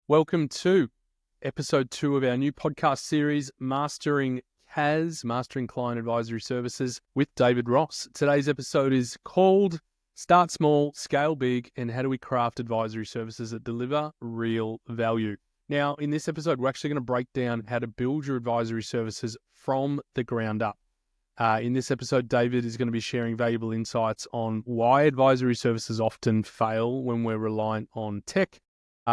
Welcome to episode 2 of our new podcast series, Mastering CAS, Mastering Client Advisory Services with David Ross. Today's episode is called Start Small, Scale Big, and How Do We Craft Advisory Services that Deliver Real Value. Now, in this episode, we're actually going to break down how to build your advisory services from the ground up. In this episode, David is going to be sharing valuable insights on why advisory services often fail when we're reliant on tech,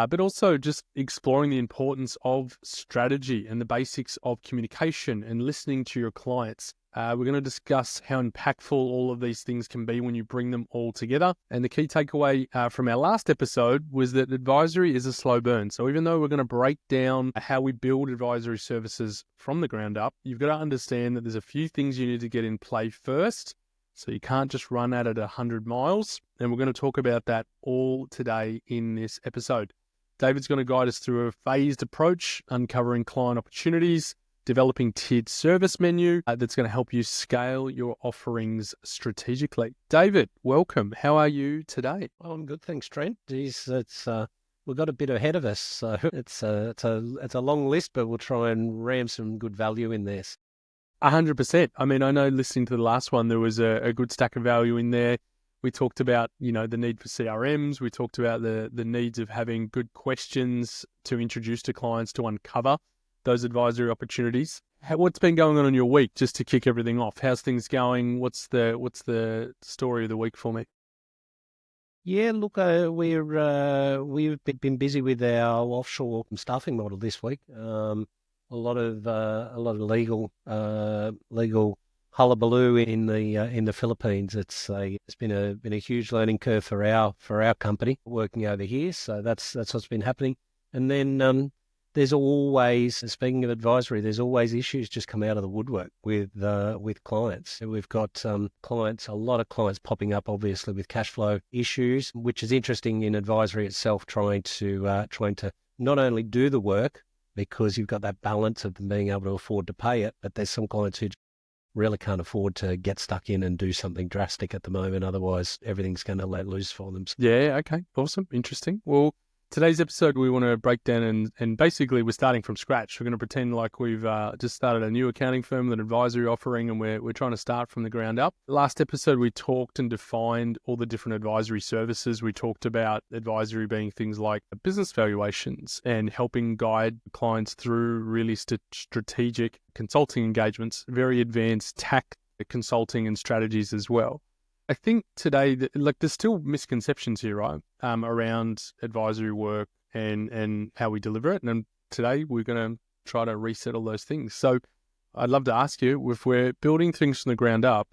but also just exploring the importance of strategy and the basics of communication and listening to your clients. We're going to discuss how impactful all of these things can be when you bring them all together. And the key takeaway from our last episode was that advisory is a slow burn. So even though we're going to break down how we build advisory services from the ground up, you've got to understand that there's a few things you need to get in play first. So you can't just run at it 100 miles. And we're going to talk about that all today in this episode. David's going to guide us through a phased approach, uncovering client opportunities, developing tiered service menu that's going to help you scale your offerings strategically. David, welcome. How are you today? Well, I'm good, thanks, Trent. Geez, we've got a bit ahead of us, so it's a long list, but we'll try and ram some good value in there. 100%. I mean, I know listening to the last one, there was a good stack of value in there. We talked about, the need for CRMs. We talked about the needs of having good questions to introduce to clients to uncover those advisory opportunities. What's been going on in your week, just to kick everything off? How's things going? What's the story of the week for me? Yeah, look, we've been busy with our offshore staffing model this week. A lot of legal hullabaloo in the Philippines. It's been a huge learning curve for our company working over here. So that's what's been happening. And then there's always, speaking of advisory, there's always issues just come out of the woodwork with clients. So we've got a lot of clients popping up, obviously with cash flow issues, which is interesting in advisory itself, trying to not only do the work because you've got that balance of them being able to afford to pay it, but there's some clients who really can't afford to get stuck in and do something drastic at the moment. Otherwise, everything's going to let loose for them. Yeah, okay. Awesome. Interesting. Well, today's episode, we want to break down and basically we're starting from scratch. We're going to pretend like we've just started a new accounting firm with an advisory offering and we're trying to start from the ground up. Last episode, we talked and defined all the different advisory services. We talked about advisory being things like business valuations and helping guide clients through really strategic consulting engagements, very advanced tax consulting and strategies as well. I think today, there's still misconceptions here, right, around advisory work and how we deliver it. And today we're going to try to reset all those things. So I'd love to ask you, if we're building things from the ground up,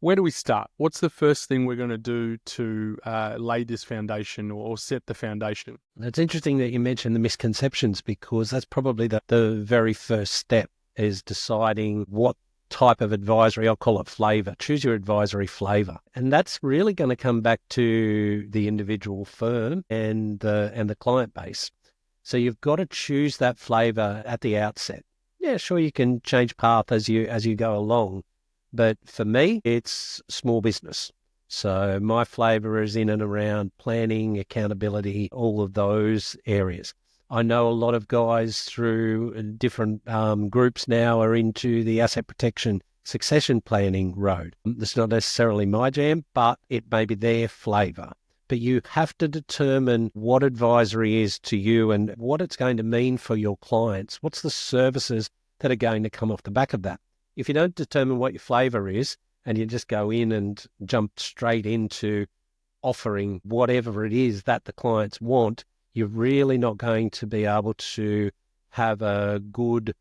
where do we start? What's the first thing we're going to do to lay this foundation or set the foundation? It's interesting that you mentioned the misconceptions, because that's probably the very first step, is deciding what type of advisory. I'll call it flavour. Choose your advisory flavour. And that's really going to come back to the individual firm and the client base. So you've got to choose that flavour at the outset. Yeah, sure, you can change path as you go along. But for me, it's small business. So my flavour is in and around planning, accountability, all of those areas. I know a lot of guys through different groups now are into the asset protection succession planning road. That's not necessarily my jam, but it may be their flavour. But you have to determine what advisory is to you and what it's going to mean for your clients. What's the services that are going to come off the back of that? If you don't determine what your flavour is and you just go in and jump straight into offering whatever it is that the clients want, you're really not going to be able to have a good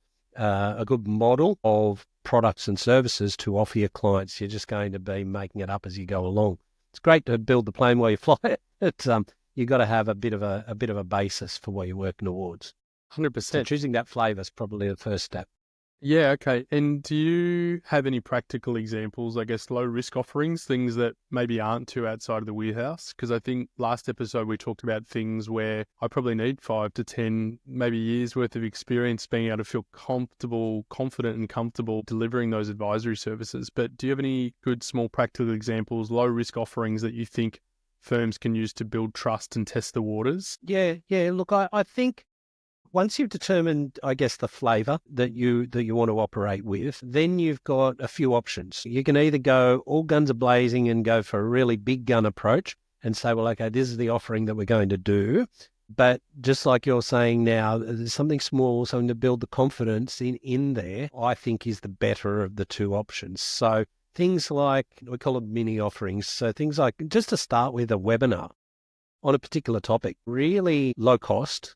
model of products and services to offer your clients. You're just going to be making it up as you go along. It's great to build the plane while you fly it. You've got to have a bit of a basis for what you're working towards. 100%. So choosing that flavour is probably the first step. Yeah, okay. And do you have any practical examples, I guess, low risk offerings, things that maybe aren't too outside of the wheelhouse? Because I think last episode we talked about things where I probably need 5 to 10, maybe years worth of experience being able to feel confident and comfortable delivering those advisory services. But do you have any good small practical examples, low risk offerings that you think firms can use to build trust and test the waters? Yeah. Look, I think once you've determined, I guess, the flavour that you want to operate with, then you've got a few options. You can either go all guns a blazing and go for a really big gun approach and say, well, okay, this is the offering that we're going to do. But just like you're saying now, there's something small, something to build the confidence in there, I think is the better of the two options. So things like, we call them mini offerings. So things like, just to start with, a webinar on a particular topic, really low cost,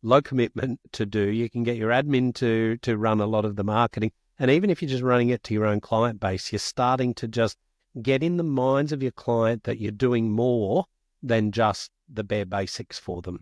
low commitment to do. You can get your admin to run a lot of the marketing. And even if you're just running it to your own client base, you're starting to just get in the minds of your client that you're doing more than just the bare basics for them.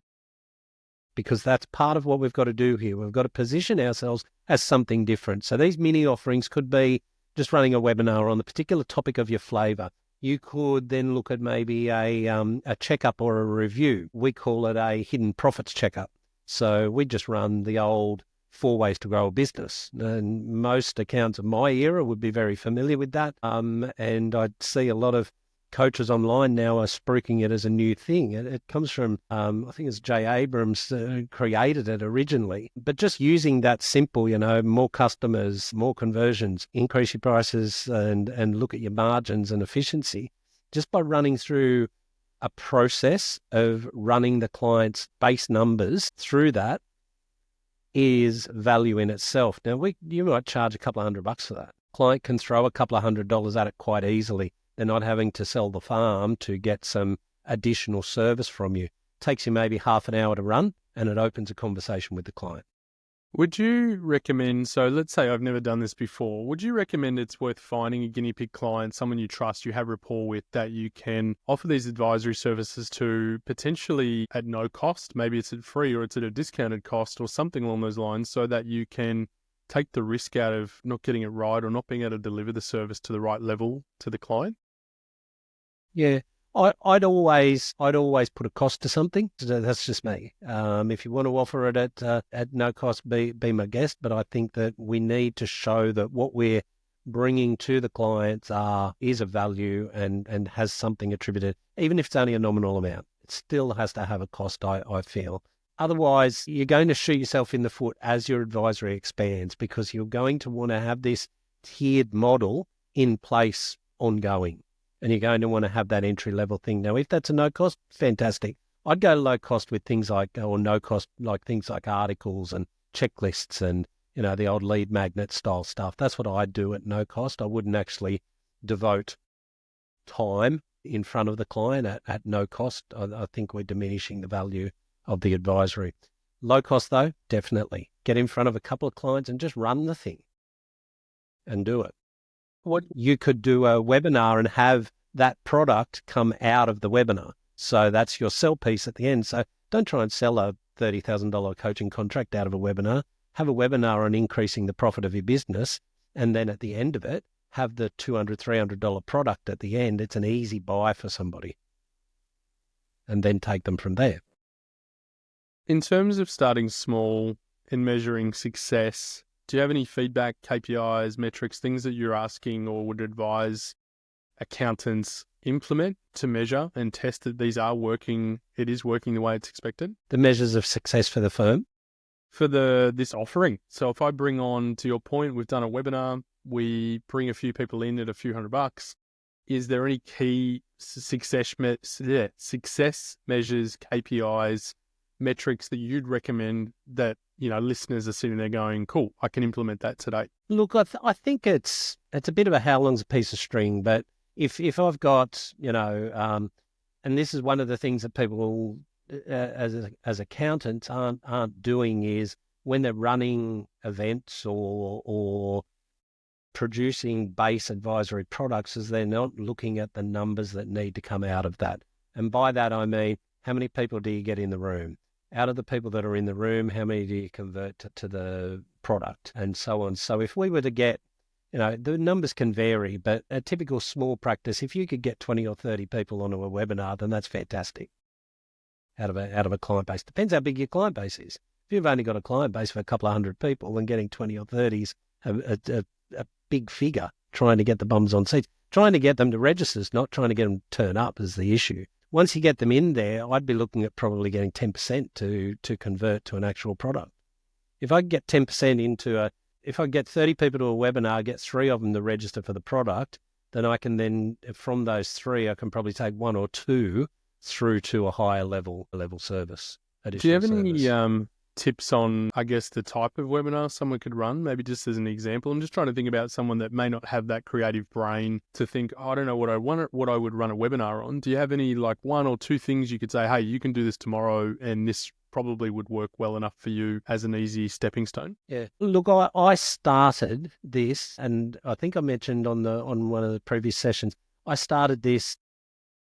Because that's part of what we've got to do here. We've got to position ourselves as something different. So these mini offerings could be just running a webinar on the particular topic of your flavour. You could then look at maybe a checkup or a review. We call it a hidden profits checkup. So we just run the old 4 ways to grow a business. And most accountants of my era would be very familiar with that. And I'd see a lot of coaches online now are spruiking it as a new thing. It comes from, I think it's Jay Abrams created it originally. But just using that simple, more customers, more conversions, increase your prices and look at your margins and efficiency, just by running through a process of running the client's base numbers through that is value in itself. Now, you might charge a couple of $100 for that. Client can throw a couple of $100 at it quite easily. They're not having to sell the farm to get some additional service from you. It takes you maybe half an hour to run, and it opens a conversation with the client. Would you recommend, so let's say I've never done this before, would you recommend it's worth finding a guinea pig client, someone you trust, you have rapport with, that you can offer these advisory services to potentially at no cost? Maybe it's at free or it's at a discounted cost or something along those lines, so that you can take the risk out of not getting it right or not being able to deliver the service to the right level to the client? Yeah, I'd always put a cost to something. That's just me. If you want to offer it at no cost, be my guest. But I think that we need to show that what we're bringing to the clients is of value and has something attributed, even if it's only a nominal amount. It still has to have a cost, I feel. Otherwise, you're going to shoot yourself in the foot as your advisory expands, because you're going to want to have this tiered model in place ongoing. And you're going to want to have that entry-level thing. Now, if that's a no-cost, fantastic. I'd go low cost with things like, or no cost, like things like articles and checklists and, the old lead magnet style stuff. That's what I'd do at no cost. I wouldn't actually devote time in front of the client at no cost. I think we're diminishing the value of the advisory. Low cost, though, definitely. Get in front of a couple of clients and just run the thing and do it. What you could do a webinar and have that product come out of the webinar. So that's your sell piece at the end. So don't try and sell a $30,000 coaching contract out of a webinar. Have a webinar on increasing the profit of your business. And then at the end of it, have the $200, $300 product at the end. It's an easy buy for somebody. And then take them from there. In terms of starting small and measuring success, do you have any feedback, KPIs, metrics, things that you're asking or would advise accountants implement to measure and test that these are working, it is working the way it's expected? The measures of success for the firm? For this offering. So if I bring on, to your point, we've done a webinar, we bring a few people in at a few $100, is there any key success measures, KPIs, metrics that you'd recommend that listeners are sitting there going, cool, I can implement that today? Look, I think it's a bit of a how long's a piece of string, but if I've got, and this is one of the things that people as accountants aren't doing, is when they're running events or producing base advisory products, is they're not looking at the numbers that need to come out of that. And by that, I mean, how many people do you get in the room? Out of the people that are in the room, how many do you convert to the product, and so on? So if we were to get, the numbers can vary, but a typical small practice, if you could get 20 or 30 people onto a webinar, then that's fantastic out of a client base. Depends how big your client base is. If you've only got a client base of a couple of 100 people, then getting 20 or 30 is a big figure, trying to get the bums on seats. Trying to get them to register is not trying to get them to turn up is the issue. once you get them in there, I'd be looking at probably getting 10% to convert to an actual product. If I get 10% if I get 30 people to a webinar, get 3 of them to register for the product, then I can then, from those 3, I can probably take 1 or 2 through to a higher level service. Do you have any tips on, I guess, the type of webinar someone could run? Maybe just as an example. I'm just trying to think about someone that may not have that creative brain to think, I don't know what I would run a webinar on. Do you have any 1 or 2 things you could say, hey, you can do this tomorrow and this probably would work well enough for you as an easy stepping stone? Yeah. Look, I started this, and I think I mentioned on one of the previous sessions, I started this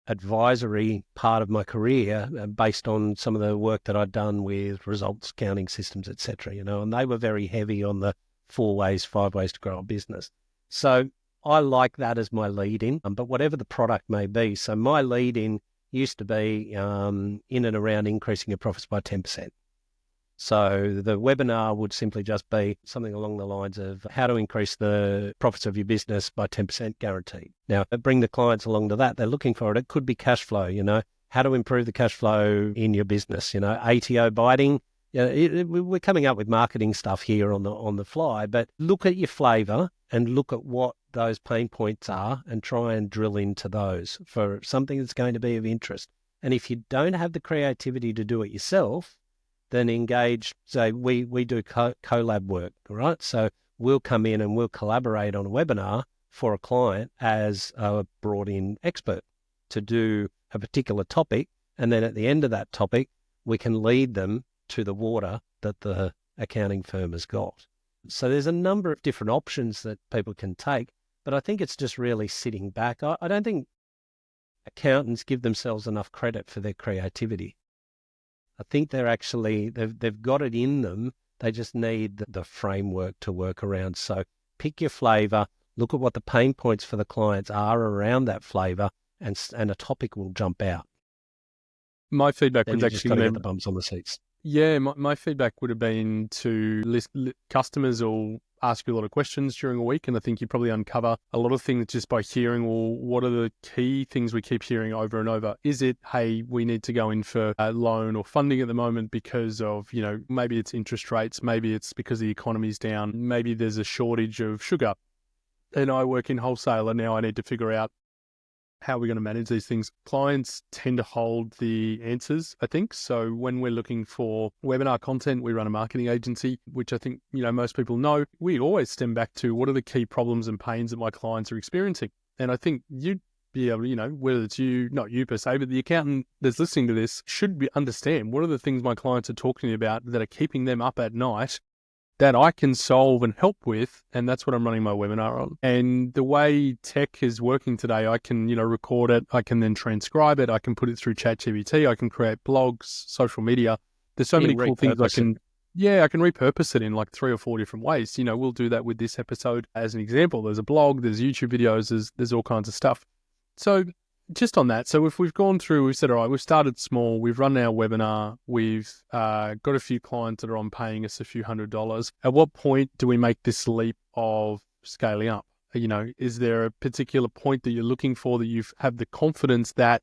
advisory part of my career based on some of the work that I'd done with results, counting systems, etc. And they were very heavy on the 4 ways, 5 ways to grow a business. So I like that as my lead in, but whatever the product may be. So my lead in used to be in and around increasing your profits by 10%. So the webinar would simply just be something along the lines of how to increase the profits of your business by 10% guaranteed. Now, bring the clients along to that. They're looking for it. It could be cash flow, how to improve the cash flow in your business, ATO biting. We're coming up with marketing stuff here on the fly, but look at your flavour and look at what those pain points are and try and drill into those for something that's going to be of interest. And if you don't have the creativity to do it yourself, then engage, say, we do collab work, right? So we'll come in and we'll collaborate on a webinar for a client as a brought-in expert to do a particular topic. And then at the end of that topic, we can lead them to the water that the accounting firm has got. So there's a number of different options that people can take, but I think it's just really sitting back. I don't think accountants give themselves enough credit for their creativity. I think they've got it in them. They just need the framework to work around. So pick your flavour, look at what the pain points for the clients are around that flavour, and a topic will jump out. My feedback was actually get the bums on the seats. Yeah, my feedback would have been to list customers will ask you a lot of questions during a week, and I think you probably uncover a lot of things just by hearing, well, what are the key things we keep hearing over and over? Is it, hey, we need to go in for a loan or funding at the moment because of, maybe it's interest rates, maybe it's because the economy's down, maybe there's a shortage of sugar, and I work in wholesale, and now I need to figure out how we're going to manage these things. Clients tend to hold the answers, I think. So when we're looking for webinar content, we run a marketing agency, which I think, most people know. We always stem back to what are the key problems and pains that my clients are experiencing. And I think you'd be able to, whether it's you, not you per se, but the accountant that's listening to this should understand what are the things my clients are talking about that are keeping them up at night that I can solve and help with, and that's what I'm running my webinar on. And the way tech is working today, I can, record it, I can then transcribe it, I can put it through ChatGPT, I can create blogs, social media. There's so many cool things I can repurpose it in 3 or 4 different ways. We'll do that with this episode as an example. There's a blog, there's YouTube videos, there's all kinds of stuff. So just on that, so if we've gone through, we've said, all right, we've started small, we've run our webinar, we've got a few clients that are on paying us a few $100s. At what point do we make this leap of scaling up? Is there a particular point that you're looking for that you have the confidence that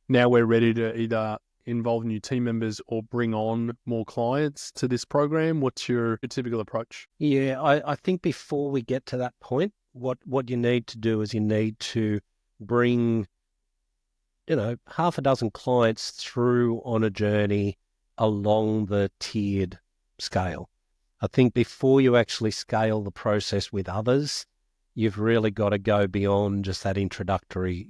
now we're ready to either involve new team members or bring on more clients to this program? What's your typical approach? Yeah, I think before we get to that point, what you need to do is you need to bring half a dozen clients through on a journey along the tiered scale. I think before you actually scale the process with others, you've really got to go beyond just that introductory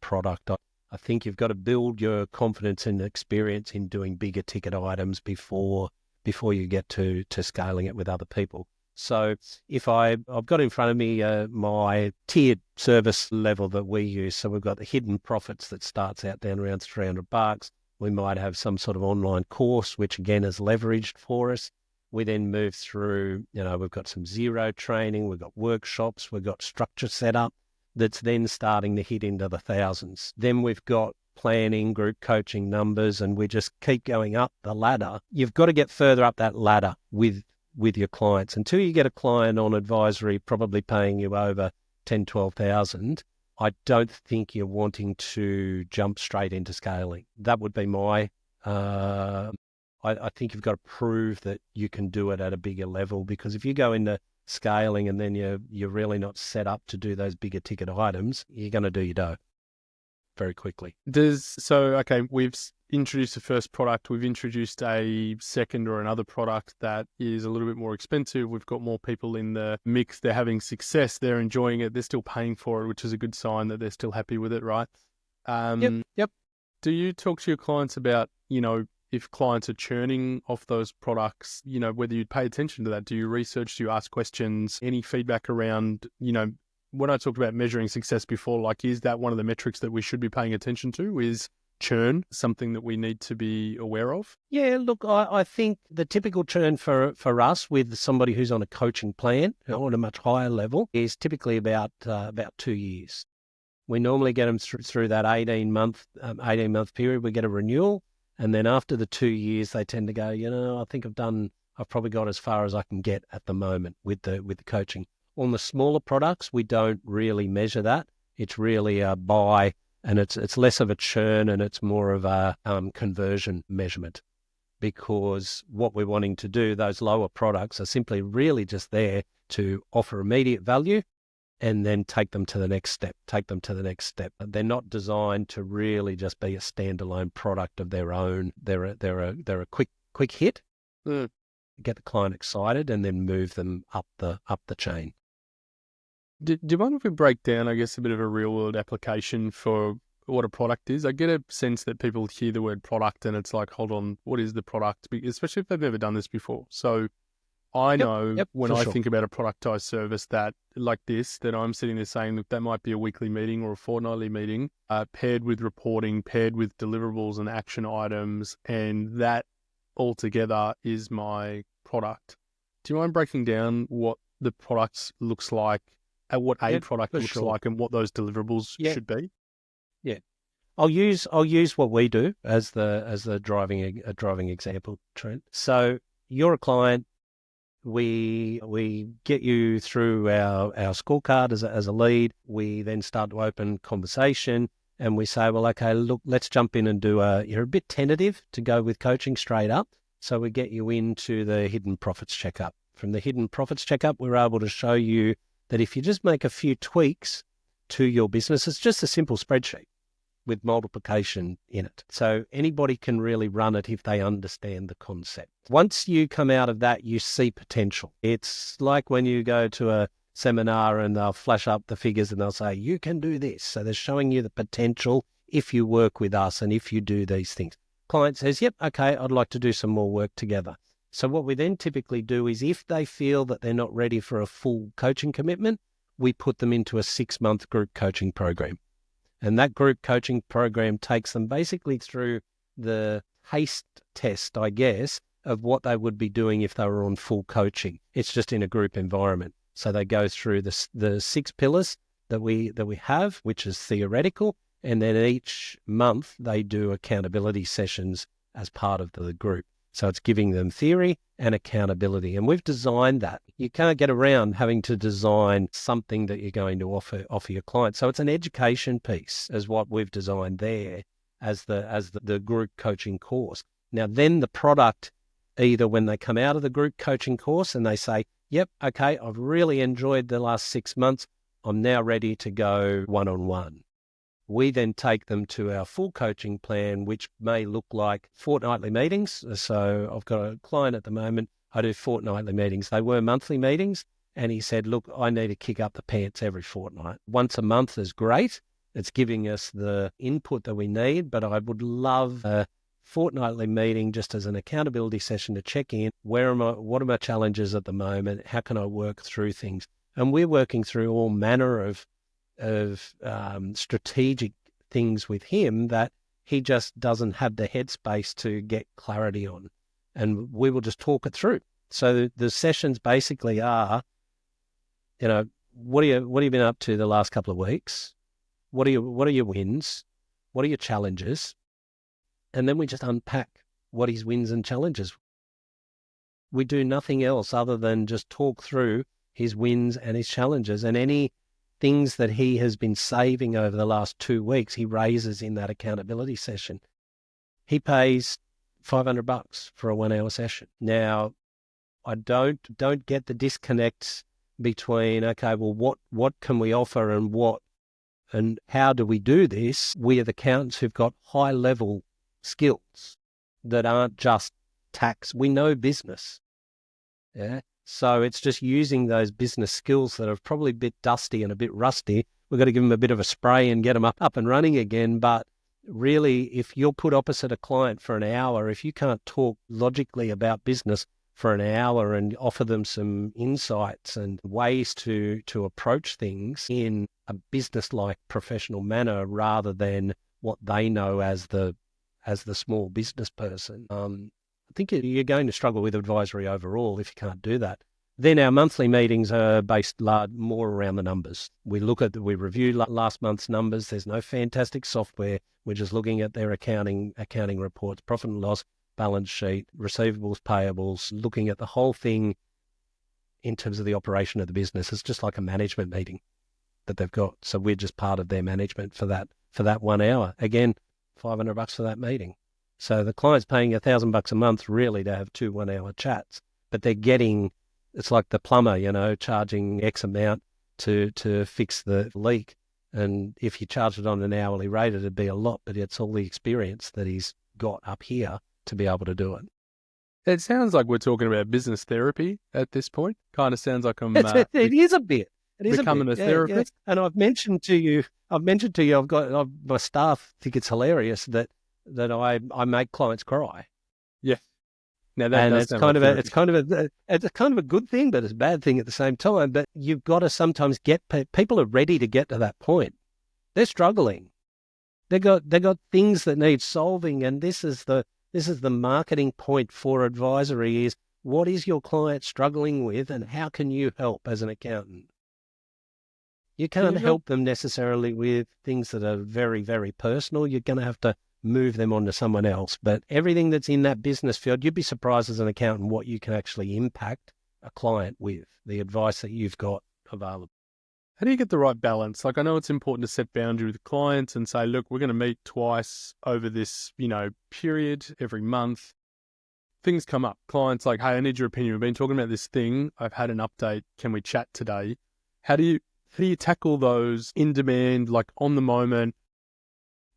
product. I think you've got to build your confidence and experience in doing bigger ticket items before you get to scaling it with other people. So if I've got in front of me my tiered service level that we use, so we've got the hidden profits that starts out down around $300. We might have some sort of online course, which again is leveraged for us. We then move through, we've got some zero training, we've got workshops, we've got structure set up that's then starting to hit into the thousands. Then we've got planning, group coaching numbers, and we just keep going up the ladder. You've got to get further up that ladder with your clients until you get a client on advisory probably paying you over 10, 12,000. I don't think you're wanting to jump straight into scaling. That would be my, I think you've got to prove that you can do it at a bigger level, because if you go into scaling and then you're really not set up to do those bigger ticket items, you're going to do your dough very quickly. Okay, we've introduced the first product. We've introduced a second or another product that is a little bit more expensive. We've got more people in the mix. They're having success. They're enjoying it. They're still paying for it, which is a good sign that they're still happy with it, right? Yep. Do you talk to your clients about, if clients are churning off those products, whether you'd pay attention to that? Do you research? Do you ask questions? Any feedback around, when I talked about measuring success before, like, is that one of the metrics that we should be paying attention to? Is churn something that we need to be aware of? Yeah, look, I think the typical churn for us with somebody who's on a coaching plan or on a much higher level is typically about 2 years. We normally get them through that 18-month period. We get a renewal, and then after the 2 years, they tend to go, I think I've probably got as far as I can get at the moment with the coaching. On the smaller products, we don't really measure that. It's really a buy, and it's less of a churn, and it's more of a conversion measurement, because what we're wanting to do, those lower products are simply really just there to offer immediate value and then take them to the next step. They're not designed to really just be a standalone product of their own. They're a quick hit, get the client excited, and then move them up the chain. Do you mind if we break down, I guess, a bit of a real-world application for what a product is? I get a sense that people hear the word product and it's like, hold on, what is the product? Especially if they've never done this before. So I know when I think about a productized service that I'm sitting there saying, look, that might be a weekly meeting or a fortnightly meeting, paired with reporting, paired with deliverables and action items, and that altogether is my product. Do you mind breaking down what the product looks like, what a product looks like, and what those deliverables should be? Yeah, I'll use what we do as the driving example, Trent. So you're a client. We get you through our scorecard as a lead. We then start to open conversation, and we say, well, okay, look, let's jump in and you're a bit tentative to go with coaching straight up. So we get you into the hidden profits checkup. From the hidden profits checkup, we're able to show you that if you just make a few tweaks to your business, it's just a simple spreadsheet with multiplication in it. So anybody can really run it if they understand the concept. Once you come out of that, you see potential. It's like when you go to a seminar and they'll flash up the figures and they'll say, you can do this. So they're showing you the potential if you work with us and if you do these things. Client says, yep, okay, I'd like to do some more work together. So what we then typically do is, if they feel that they're not ready for a full coaching commitment, we put them into a 6-month group coaching program. And that group coaching program takes them basically through the taste test, I guess, of what they would be doing if they were on full coaching. It's just in a group environment. So they go through the 6 pillars that we have, which is theoretical, and then each month they do accountability sessions as part of the group. So it's giving them theory and accountability. And we've designed that. You can't get around having to design something that you're going to offer your client. So it's an education piece is what we've designed there as the group coaching course. Now then the product, either when they come out of the group coaching course and they say, yep, okay, I've really enjoyed the last 6 months, I'm now ready to go one-on-one. We then take them to our full coaching plan, which may look like fortnightly meetings. So I've got a client at the moment, I do fortnightly meetings. They were monthly meetings, and he said, look, I need to kick up the pants every fortnight. Once a month is great. It's giving us the input that we need, but I would love a fortnightly meeting just as an accountability session to check in. What are my challenges at the moment? How can I work through things? And we're working through all manner of strategic things with him that he just doesn't have the headspace to get clarity on, and we will just talk it through. So the sessions basically are, what have you been up to the last couple of weeks? What are your wins? What are your challenges? And then we just unpack what his wins and challenges. We do nothing else other than just talk through his wins and his challenges, and anything things that he has been saving over the last 2 weeks, he raises in that accountability session. He pays $500 for a 1 hour session. Now, I don't get the disconnect between, okay, well, what can we offer and how do we do this? We are the accountants who've got high level skills that aren't just tax. We know business. Yeah. So it's just using those business skills that are probably a bit dusty and a bit rusty. We've got to give them a bit of a spray and get them up and running again. But really, if you're put opposite a client for an hour, if you can't talk logically about business for an hour and offer them some insights and ways to approach things in a business-like professional manner rather than what they know as the small business person, I think you're going to struggle with advisory overall if you can't do that. Then our monthly meetings are based more around the numbers. We review last month's numbers. There's no fantastic software. We're just looking at their accounting reports, profit and loss, balance sheet, receivables, payables, looking at the whole thing in terms of the operation of the business. It's just like a management meeting that they've got. So we're just part of their management for that 1 hour. Again, $500 for that meeting. So the client's paying $1,000 a month really to have 2 1 hour chats, but they're getting, it's like the plumber, charging X amount to fix the leak. And if you charge it on an hourly rate, it'd be a lot, but it's all the experience that he's got up here to be able to do it. It sounds like we're talking about business therapy at this point. Kind of sounds like I'm it is a bit. It is becoming a therapist. Yeah. And I've mentioned to you, I've got my staff think it's hilarious that I make clients cry. Yeah. Now that and does it's kind of a good thing, but it's a bad thing at the same time. But you've got to sometimes get people are ready to get to that point. They're struggling. They got things that need solving, and this is the marketing point for advisory: is what is your client struggling with, and how can you help as an accountant? You can't help them necessarily with things that are very, very personal. You're going to have to move them on to someone else. But everything that's in that business field, you'd be surprised as an accountant what you can actually impact a client with, the advice that you've got available. How do you get the right balance? Like, I know it's important to set boundaries with clients and say, look, we're going to meet twice over this, period every month. Things come up. Clients like, hey, I need your opinion. We've been talking about this thing. I've had an update. Can we chat today? How do you tackle those in demand, like on the moment?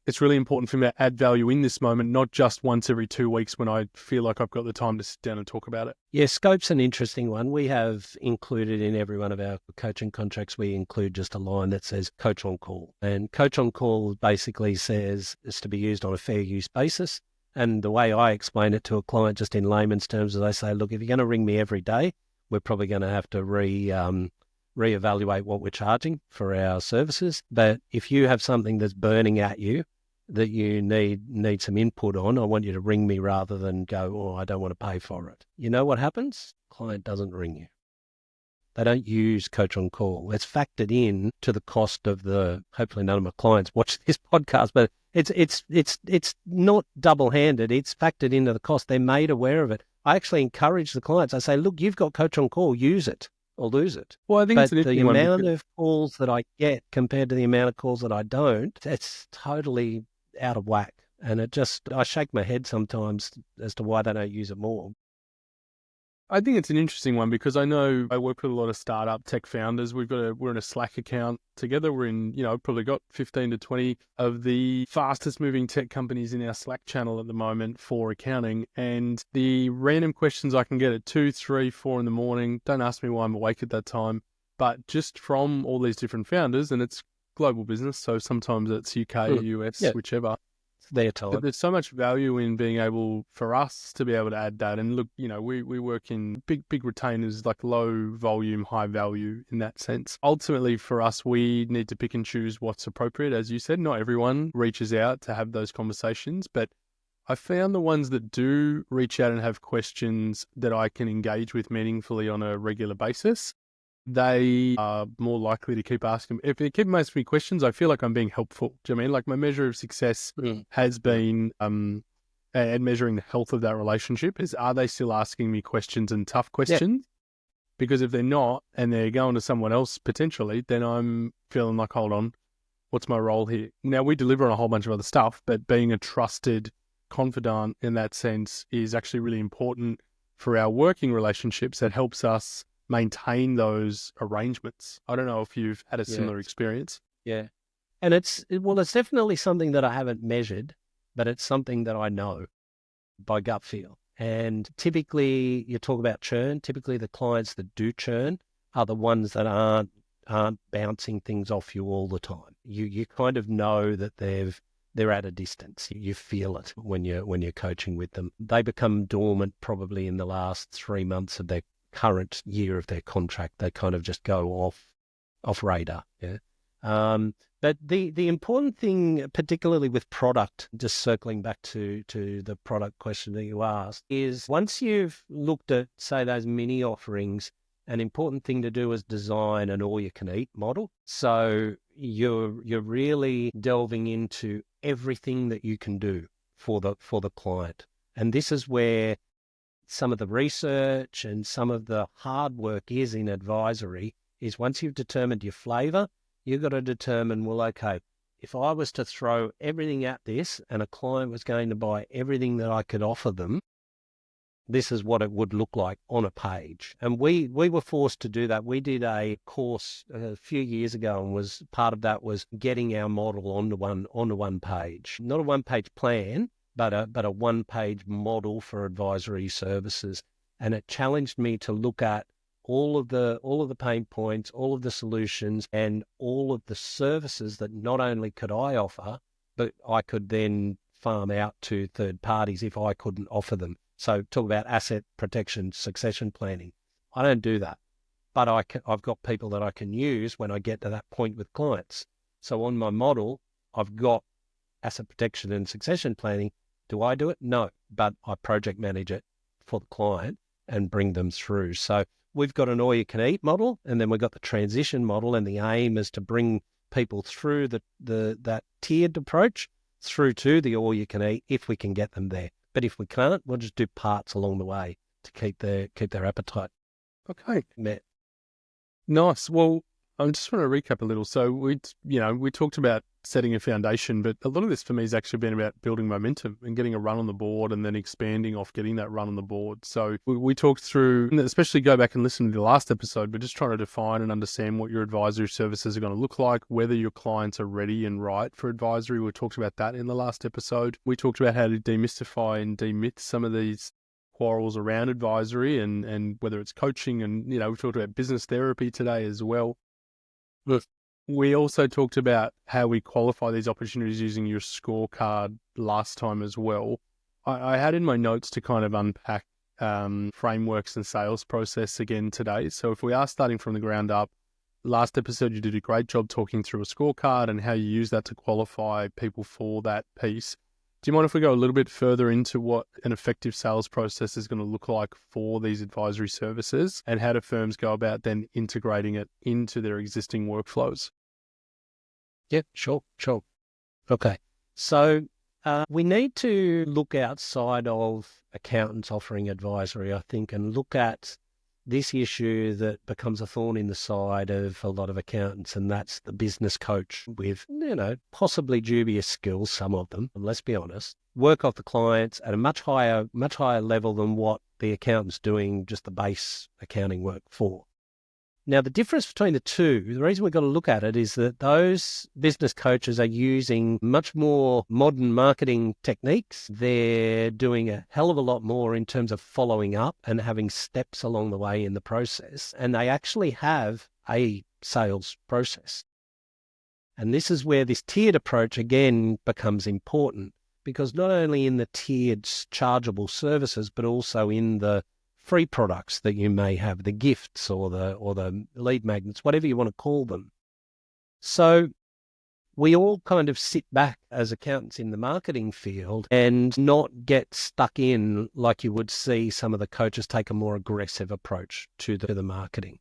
It's really important for me to add value in this moment, not just once every 2 weeks when I feel like I've got the time to sit down and talk about it. Yeah, scope's an interesting one. We have included in every one of our coaching contracts, we include just a line that says coach on call. And coach on call basically says it's to be used on a fair use basis. And the way I explain it to a client just in layman's terms is I say, look, if you're going to ring me every day, we're probably going to have to reevaluate what we're charging for our services. But if you have something that's burning at you, that you need some input on, I want you to ring me rather than go, oh, I don't want to pay for it. You know what happens? Client doesn't ring you. They don't use coach on call. It's factored in to the cost of hopefully none of my clients watch this podcast, but it's not double-handed. It's factored into the cost. They're made aware of it. I actually encourage the clients. I say, look, you've got coach on call, use it or lose it. Well, I think it's an interesting one. The amount of calls that I get compared to the amount of calls that I don't, it's totally out of whack. And I shake my head sometimes as to why they don't use it more. I think it's an interesting one because I know I work with a lot of startup tech founders. We're in a Slack account together. We're in, probably got 15 to 20 of the fastest moving tech companies in our Slack channel at the moment for accounting. And the random questions I can get at 2, 3, 4 in the morning, don't ask me why I'm awake at that time, but just from all these different founders, and it's global business. So sometimes it's UK or US, whichever. Their time. But there's so much value in being able for us to be able to add that. And look, we work in big retainers, like low volume, high value in that sense. Ultimately for us, we need to pick and choose what's appropriate. As you said, not everyone reaches out to have those conversations, but I found the ones that do reach out and have questions that I can engage with meaningfully on a regular basis, they are more likely to keep asking. If they keep asking me questions, I feel like I'm being helpful. Do you know what I mean? Like my measure of success has been, and measuring the health of that relationship is, are they still asking me questions and tough questions? Because if they're not and they're going to someone else potentially, then I'm feeling like, hold on, what's my role here? Now, we deliver on a whole bunch of other stuff, but being a trusted confidant in that sense is actually really important for our working relationships. That helps us maintain those arrangements. I don't know if you've had a similar experience. Yeah. And it's definitely something that I haven't measured, but it's something that I know by gut feel. And typically, you talk about churn. Typically, the clients that do churn are the ones that aren't bouncing things off you all the time. You kind of know that they're at a distance. You feel it when you're coaching with them. They become dormant probably in the last 3 months of their current year of their contract. They kind of just go off radar. Yeah. But the important thing, particularly with product, just circling back to the product question that you asked, is once you've looked at, say, those mini offerings, an important thing to do is design an all-you-can-eat model. So you're really delving into everything that you can do for the client. And this is where some of the research and some of the hard work is in advisory, is once you've determined your flavour, you've got to determine, well, okay, if I was to throw everything at this and a client was going to buy everything that I could offer them, this is what it would look like on a page. And we were forced to do that. We did a course a few years ago, and part of that was getting our model onto one page. Not a one-page plan, but a one-page model for advisory services. And it challenged me to look at all of the pain points, all of the solutions, and all of the services that not only could I offer, but I could then farm out to third parties if I couldn't offer them. So talk about asset protection, succession planning. I don't do that, but I've got people that I can use when I get to that point with clients. So on my model, I've got asset protection and succession planning. Do I do it? No, but I project manage it for the client and bring them through. So we've got an all-you-can-eat model, and then we've got the transition model, and the aim is to bring people through that tiered approach through to the all-you-can-eat if we can get them there. But if we can't, we'll just do parts along the way to keep their appetite Okay. met. Nice. Well, I just want to recap a little. So we talked about setting a foundation, but a lot of this for me has actually been about building momentum and getting a run on the board and then expanding off getting that run on the board. So we talked through, especially go back and listen to the last episode, but just trying to define and understand what your advisory services are going to look like, whether your clients are ready and right for advisory. We talked about that in the last episode. We talked about how to demystify and demyth some of these quarrels around advisory and whether it's coaching, and we talked about business therapy today as well. But we also talked about how we qualify these opportunities using your scorecard last time as well. I had in my notes to kind of unpack frameworks and sales process again today. So if we are starting from the ground up, last episode you did a great job talking through a scorecard and how you use that to qualify people for that piece. Do you mind if we go a little bit further into what an effective sales process is going to look like for these advisory services, and how do firms go about then integrating it into their existing workflows? Yeah, sure. Okay. So we need to look outside of accountants offering advisory, I think, and look at this issue that becomes a thorn in the side of a lot of accountants, and that's the business coach with, possibly dubious skills, some of them, and let's be honest, work off the clients at a much higher level than what the accountant's doing just the base accounting work for. Now, the difference between the two, the reason we've got to look at it is that those business coaches are using much more modern marketing techniques. They're doing a hell of a lot more in terms of following up and having steps along the way in the process. And they actually have a sales process. And this is where this tiered approach again becomes important, because not only in the tiered chargeable services, but also in the free products that you may have, the gifts or the lead magnets, whatever you want to call them. So we all kind of sit back as accountants in the marketing field and not get stuck in like you would see some of the coaches take a more aggressive approach to the marketing.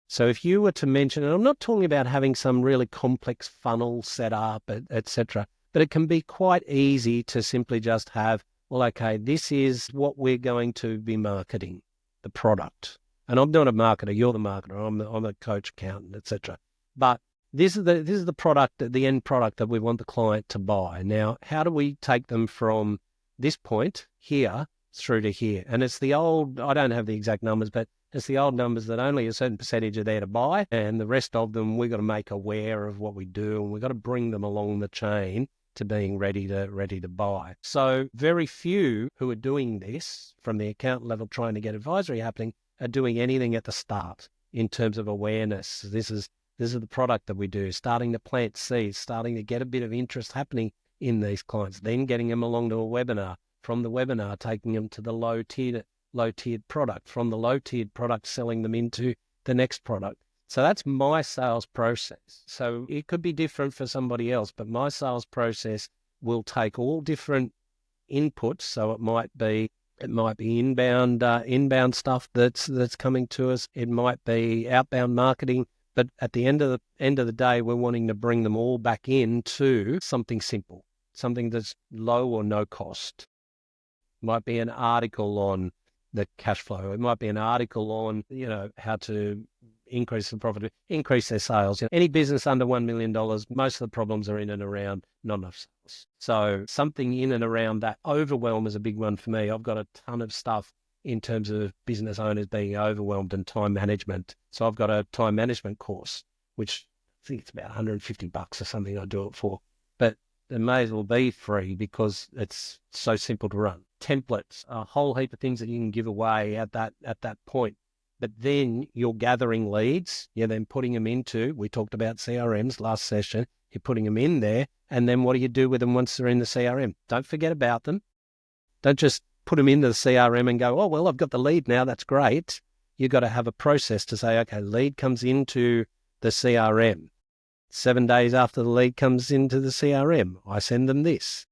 So if you were to mention, and I'm not talking about having some really complex funnel set up, etc., but it can be quite easy to simply just have, well, okay, this is what we're going to be marketing, the product. And I'm not a marketer, you're the marketer, I'm a coach, accountant, etc. But this is the product, the end product that we want the client to buy. Now, how do we take them from this point here through to here? And it's the old, I don't have the exact numbers, but it's the old numbers that only a certain percentage are there to buy, and the rest of them we've got to make aware of what we do, and we've got to bring them along the chain to being ready to buy. So very few who are doing this from the account level trying to get advisory happening are doing anything at the start in terms of awareness. This is the product that we do, starting to plant seeds, starting to get a bit of interest happening in these clients, then getting them along to a webinar, from the webinar taking them to the low-tiered product, from the low-tiered product selling them into the next product. So that's my sales process. So it could be different for somebody else, but my sales process will take all different inputs. So it might be inbound stuff that's coming to us. It might be outbound marketing. But at the end of the day, we're wanting to bring them all back into something simple, something that's low or no cost. It might be an article on the cash flow. It might be an article on, how to increase the profit, increase their sales. Any business under $1 million, most of the problems are in and around not enough sales. So something in and around that. Overwhelm is a big one for me. I've got a ton of stuff in terms of business owners being overwhelmed and time management. So I've got a time management course, which I think it's about $150 or something I do it for. But it may as well be free because it's so simple to run. Templates, a whole heap of things that you can give away at that point. But then you're gathering leads, you're then putting them into, we talked about CRMs last session, you're putting them in there, and then what do you do with them once they're in the CRM? Don't forget about them. Don't just put them into the CRM and go, oh, well, I've got the lead now, that's great. You've got to have a process to say, okay, lead comes into the CRM. 7 days after the lead comes into the CRM, I send them this.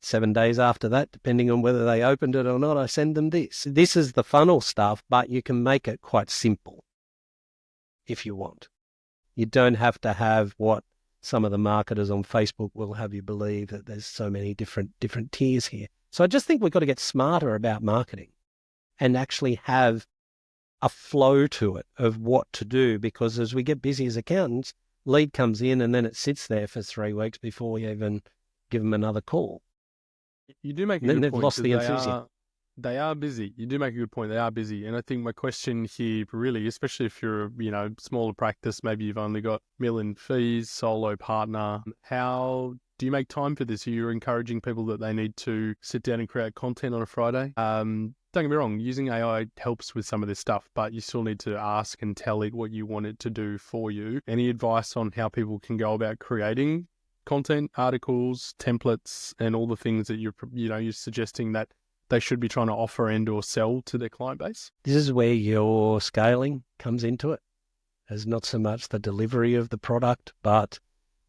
7 days after that, depending on whether they opened it or not, I send them this. This is the funnel stuff, but you can make it quite simple if you want. You don't have to have what some of the marketers on Facebook will have you believe, that there's so many different tiers here. So I just think we've got to get smarter about marketing and actually have a flow to it of what to do, because as we get busy as accountants, lead comes in and then it sits there for 3 weeks before we even give them another call. You do make a then good they've point. lost the enthusiasm. They are busy. You do make a good point. They are busy. And I think my question here really, especially if you're a smaller practice, maybe you've only got million fees, solo partner, how do you make time for this? Are you encouraging people that they need to sit down and create content on a Friday? Don't get me wrong, using AI helps with some of this stuff, but you still need to ask and tell it what you want it to do for you. Any advice on how people can go about creating content, articles, templates, and all the things that you're suggesting that they should be trying to offer and or sell to their client base? This is where your scaling comes into it. It's not so much the delivery of the product, but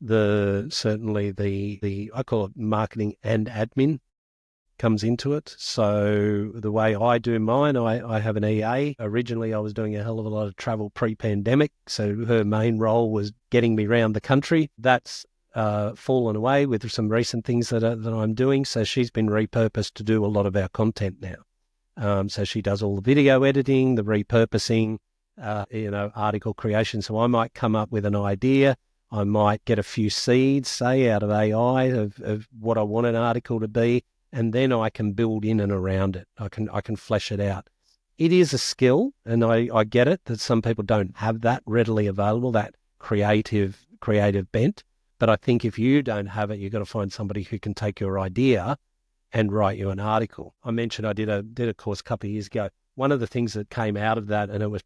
certainly the I call it marketing and admin comes into it. So the way I do mine, I have an EA. Originally, I was doing a hell of a lot of travel pre-pandemic. So her main role was getting me around the country. That's fallen away with some recent things that I'm doing. So she's been repurposed to do a lot of our content now. So she does all the video editing, the repurposing, article creation. So I might come up with an idea. I might get a few seeds, say, out of AI of what I want an article to be, and then I can build in and around it. I can flesh it out. It is a skill, and I get it that some people don't have that readily available, that creative bent. But I think if you don't have it, you've got to find somebody who can take your idea and write you an article. I mentioned I did a course a couple of years ago. One of the things that came out of that, and it was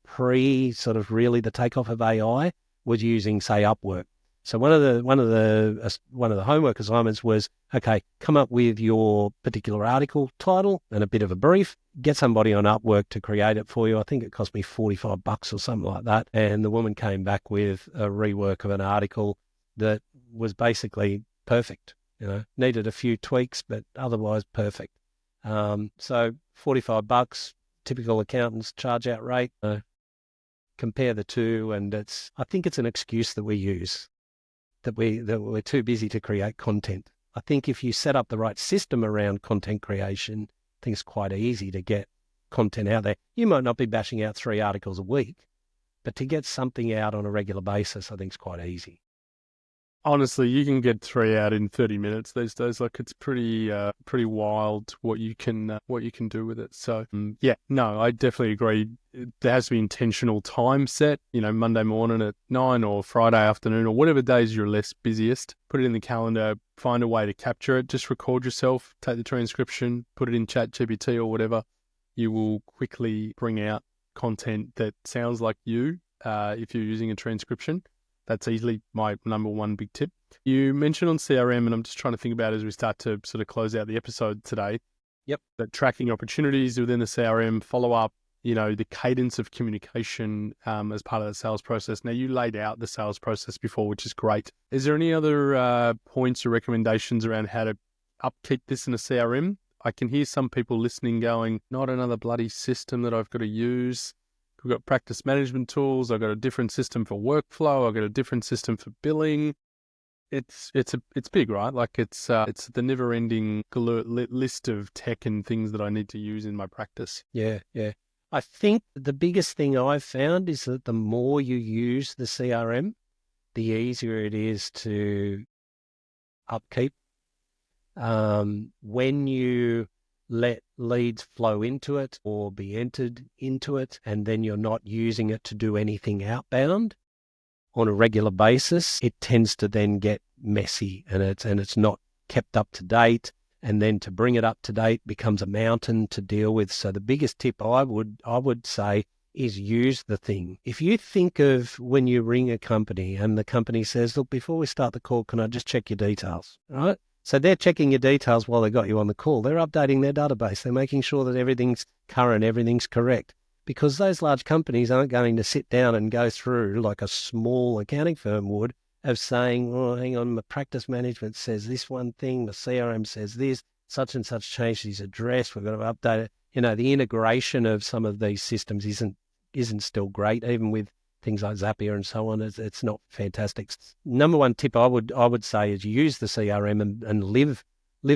sort of really the takeoff of AI, was using, say, Upwork. So one of the homework assignments was, okay, come up with your particular article title and a bit of a brief. Get somebody on Upwork to create it for you. I think it cost me $45 or something like that. And the woman came back with a rework of an article that was basically perfect. Needed a few tweaks, but otherwise perfect. So $45, typical accountants charge out rate. Compare the two, and I think it's an excuse that we use, that we're too busy to create content. I think if you set up the right system around content creation, I think it's quite easy to get content out there. You might not be bashing out 3 articles a week, but to get something out on a regular basis, I think is quite easy. Honestly, you can get 3 out in 30 minutes these days. Like, it's pretty wild what you can do with it. So yeah, no, I definitely agree. There has to be intentional time set. Monday morning at 9 or Friday afternoon or whatever days you're less busiest. Put it in the calendar. Find a way to capture it. Just record yourself. Take the transcription. Put it in ChatGPT or whatever. You will quickly bring out content that sounds like you. If you're using a transcription. That's easily my number one big tip. You mentioned on CRM, and I'm just trying to think about as we start to sort of close out the episode today. Yep. That tracking opportunities within the CRM, follow up, the cadence of communication as part of the sales process. Now, you laid out the sales process before, which is great. Is there any other points or recommendations around how to upkeep this in a CRM? I can hear some people listening going, not another bloody system that I've got to use. We've got practice management tools. I've got a different system for workflow. I've got a different system for billing. It's big, right? Like it's the never-ending list of tech and things that I need to use in my practice. Yeah. I think the biggest thing I've found is that the more you use the CRM, the easier it is to upkeep. When you let leads flow into it or be entered into it, and then you're not using it to do anything outbound on a regular basis, it tends to then get messy and it's not kept up to date. And then to bring it up to date becomes a mountain to deal with. So the biggest tip I would say is use the thing. If you think of when you ring a company and the company says, look, before we start the call, can I just check your details? Right? So they're checking your details while they got you on the call. They're updating their database. They're making sure that everything's current, everything's correct. Because those large companies aren't going to sit down and go through like a small accounting firm would of saying, oh, hang on, my practice management says this one thing, the CRM says this, such and such changed his address, we've got to update it. The integration of some of these systems isn't still great, even with things like Zapier and so on. It's not fantastic. Number one tip I would say is use the CRM and live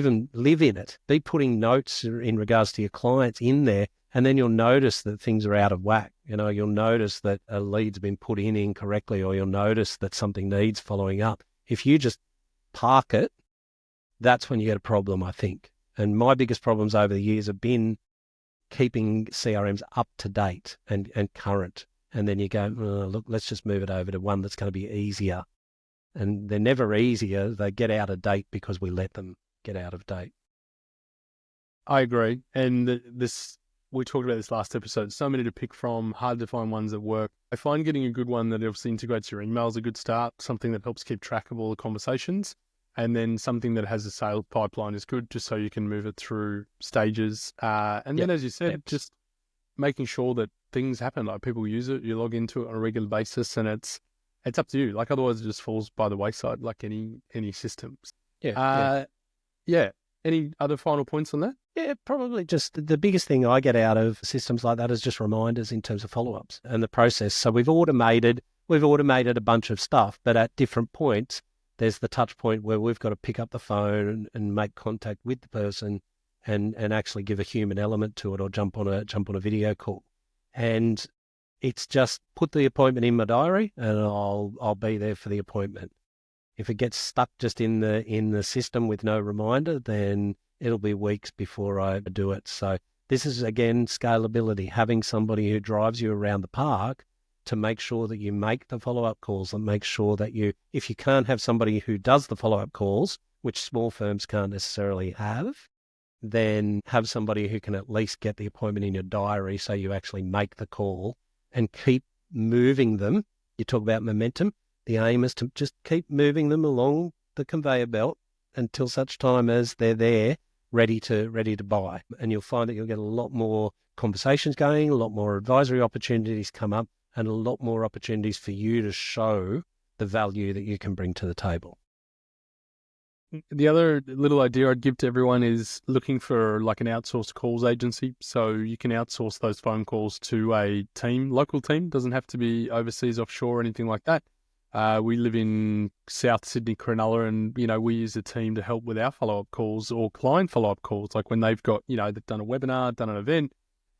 in it. Be putting notes in regards to your clients in there, and then you'll notice that things are out of whack. You'll notice that a lead's been put in incorrectly, or you'll notice that something needs following up. If you just park it, that's when you get a problem, I think. And my biggest problems over the years have been keeping CRMs up to date and current. And then you go, oh, look, let's just move it over to one that's going to be easier. And they're never easier. They get out of date because we let them get out of date. I agree. And we talked about this last episode. So many to pick from, hard to find ones that work. I find getting a good one that obviously integrates your email is a good start, something that helps keep track of all the conversations. And then something that has a sales pipeline is good, just so you can move it through stages. And then, as you said, just making sure that things happen, like people use it, you log into it on a regular basis, and it's up to you. Like otherwise, it just falls by the wayside, like any systems. Yeah. Any other final points on that? Yeah, probably just the biggest thing I get out of systems like that is just reminders in terms of follow-ups and the process. So we've automated a bunch of stuff, but at different points, there's the touch point where we've got to pick up the phone and make contact with the person and actually give a human element to it, or jump on a video call. And it's just put the appointment in my diary and I'll be there for the appointment. If it gets stuck just in the system with no reminder, then it'll be weeks before I do it. So this is, again, scalability, having somebody who drives you around the park to make sure that you make the follow-up calls, and make sure that if you can't have somebody who does the follow-up calls, which small firms can't necessarily have, then have somebody who can at least get the appointment in your diary so you actually make the call and keep moving them. You talk about momentum. The aim is to just keep moving them along the conveyor belt until such time as they're there, ready to buy. And you'll find that you'll get a lot more conversations going, a lot more advisory opportunities come up, and a lot more opportunities for you to show the value that you can bring to the table. The other little idea I'd give to everyone is looking for like an outsourced calls agency. So you can outsource those phone calls to a team, local team. Doesn't have to be overseas, offshore, or anything like that. We live in South Sydney, Cronulla, and, we use a team to help with our follow-up calls or client follow-up calls. Like when they've got, they've done a webinar, done an event,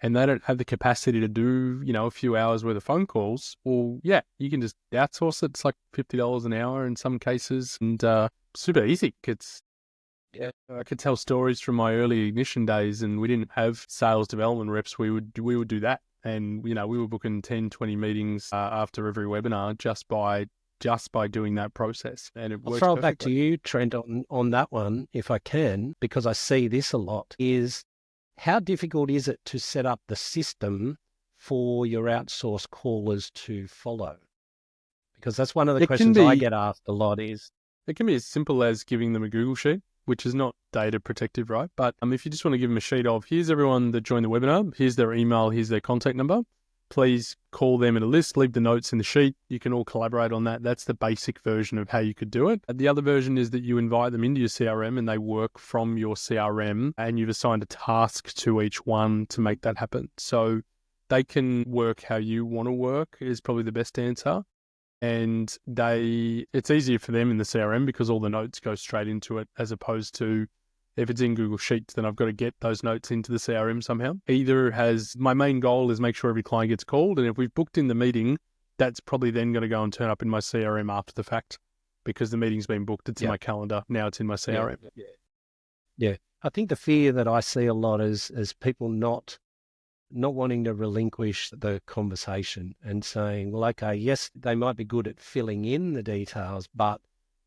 and they don't have the capacity to do, a few hours worth of phone calls, well, yeah, you can just outsource it. It's like $50 an hour in some cases, and super easy. I could tell stories from my early Ignition days, and we didn't have sales development reps. We would do that, and we were booking 10, 20 meetings after every webinar just by doing that process, and it I'll works throw it perfectly. back to you, Trent, on that one, if I can, because I see this a lot, is how difficult is it to set up the system for your outsourced callers to follow? Because that's one of the questions I get asked a lot is... It can be as simple as giving them a Google Sheet, which is not data protective, right? But if you just want to give them a sheet of, here's everyone that joined the webinar, here's their email, here's their contact number, please call them in a list, leave the notes in the sheet. You can all collaborate on that. That's the basic version of how you could do it. The other version is that you invite them into your CRM and they work from your CRM, and you've assigned a task to each one to make that happen. So they can work how you want to work is probably the best answer. And it's easier for them in the CRM because all the notes go straight into it, as opposed to if it's in Google Sheets, then I've got to get those notes into the CRM somehow. My main goal is make sure every client gets called. And if we've booked in the meeting, that's probably then going to go and turn up in my CRM after the fact, because the meeting's been booked. It's in my calendar. Now it's in my CRM. Yeah. I think the fear that I see a lot is people not wanting to relinquish the conversation and saying, well, okay, yes, they might be good at filling in the details, but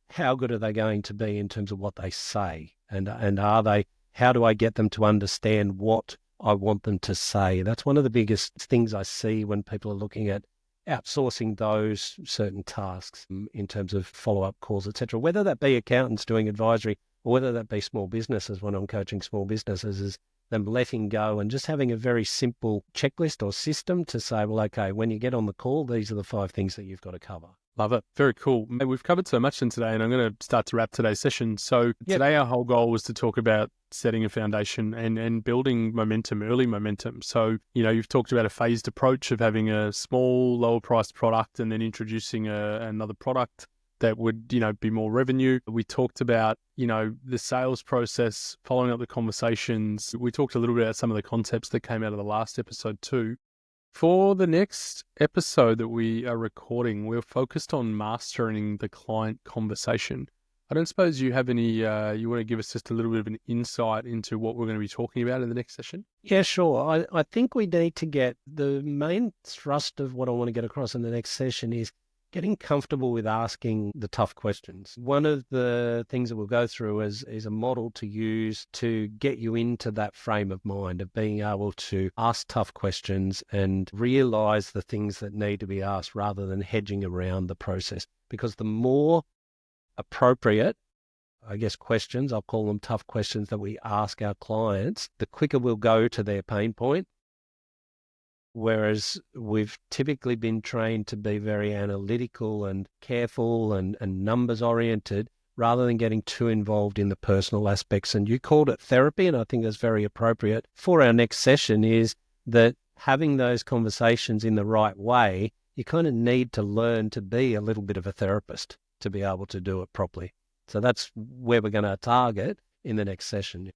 how good are they going to be in terms of what they say? And how do I get them to understand what I want them to say? That's one of the biggest things I see when people are looking at outsourcing those certain tasks in terms of follow-up calls, etc. Whether that be accountants doing advisory or whether that be small businesses, when I'm coaching small businesses, is them letting go and just having a very simple checklist or system to say, well, okay, when you get on the call, these are the 5 things that you've got to cover. Love it. Very cool. We've covered so much in today, and I'm going to start to wrap today's session. So today our whole goal was to talk about setting a foundation and building momentum, early momentum. So, you've talked about a phased approach of having a small, lower priced product and then introducing another product that would, be more revenue. We talked about, the sales process, following up the conversations. We talked a little bit about some of the concepts that came out of the last episode too. For the next episode that we are recording, we're focused on mastering the client conversation. I don't suppose you have any, you want to give us just a little bit of an insight into what we're going to be talking about in the next session? Yeah, sure. I think we need to get the main thrust of what I want to get across in the next session is getting comfortable with asking the tough questions. One of the things that we'll go through is a model to use to get you into that frame of mind of being able to ask tough questions and realize the things that need to be asked rather than hedging around the process. Because the more appropriate, questions, I'll call them tough questions, that we ask our clients, the quicker we'll go to their pain point. Whereas we've typically been trained to be very analytical and careful and numbers oriented rather than getting too involved in the personal aspects. And you called it therapy, and I think that's very appropriate for our next session, is that having those conversations in the right way, you kind of need to learn to be a little bit of a therapist to be able to do it properly. So that's where we're going to target in the next session.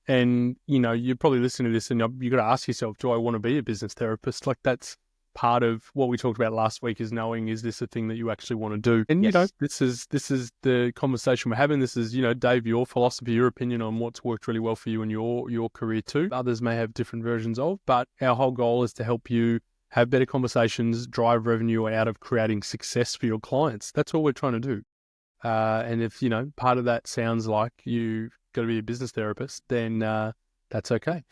And, you're probably listening to this and you've got to ask yourself, do I want to be a business therapist? Like, that's part of what we talked about last week, is knowing, is this a thing that you actually want to do? And, this is the conversation we're having. This is, Dave, your philosophy, your opinion on what's worked really well for you in your career too. Others may have different versions of, but our whole goal is to help you have better conversations, drive revenue out of creating success for your clients. That's all we're trying to do. And if, part of that sounds like you've got to be a business therapist, then that's okay.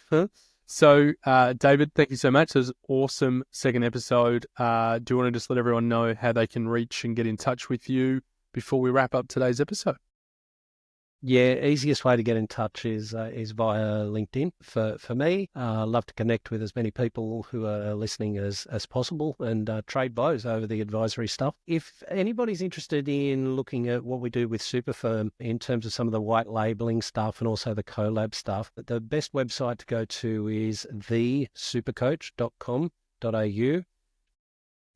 So, David, thank you so much. It was an awesome second episode. Do you want to just let everyone know how they can reach and get in touch with you before we wrap up today's episode? Yeah, easiest way to get in touch is via LinkedIn for me. I love to connect with as many people who are listening as possible and trade blows over the advisory stuff. If anybody's interested in looking at what we do with Superfirm in terms of some of the white labeling stuff and also the collab stuff, the best website to go to is thesupercoach.com.au.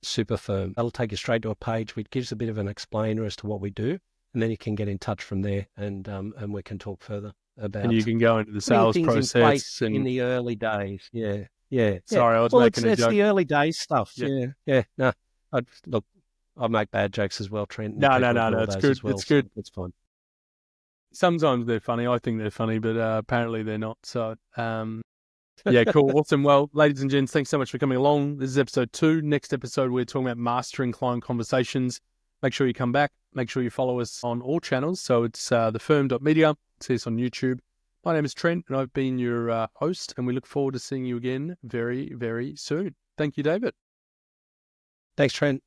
Superfirm. That'll take you straight to a page which gives a bit of an explainer as to what we do. And then you can get in touch from there and we can talk further. about And you can go into the putting sales things in process place and in the early days. Yeah, yeah. sorry, I was Well, making a it's joke. the early days stuff. Yeah. Yeah. No, look, I make bad jokes as well, Trent, and No. people ignore It's those good. as well. It's good. So it's fine. Sometimes they're funny. I think they're funny, but apparently they're not. So, yeah, cool. Awesome. Well, ladies and gents, thanks so much for coming along. This is episode 2. Next episode, we're talking about mastering client conversations. Make sure you come back. Make sure you follow us on all channels. So it's thefirm.media. See us on YouTube. My name is Trent, and I've been your host, and we look forward to seeing you again very, very soon. Thank you, David. Thanks, Trent.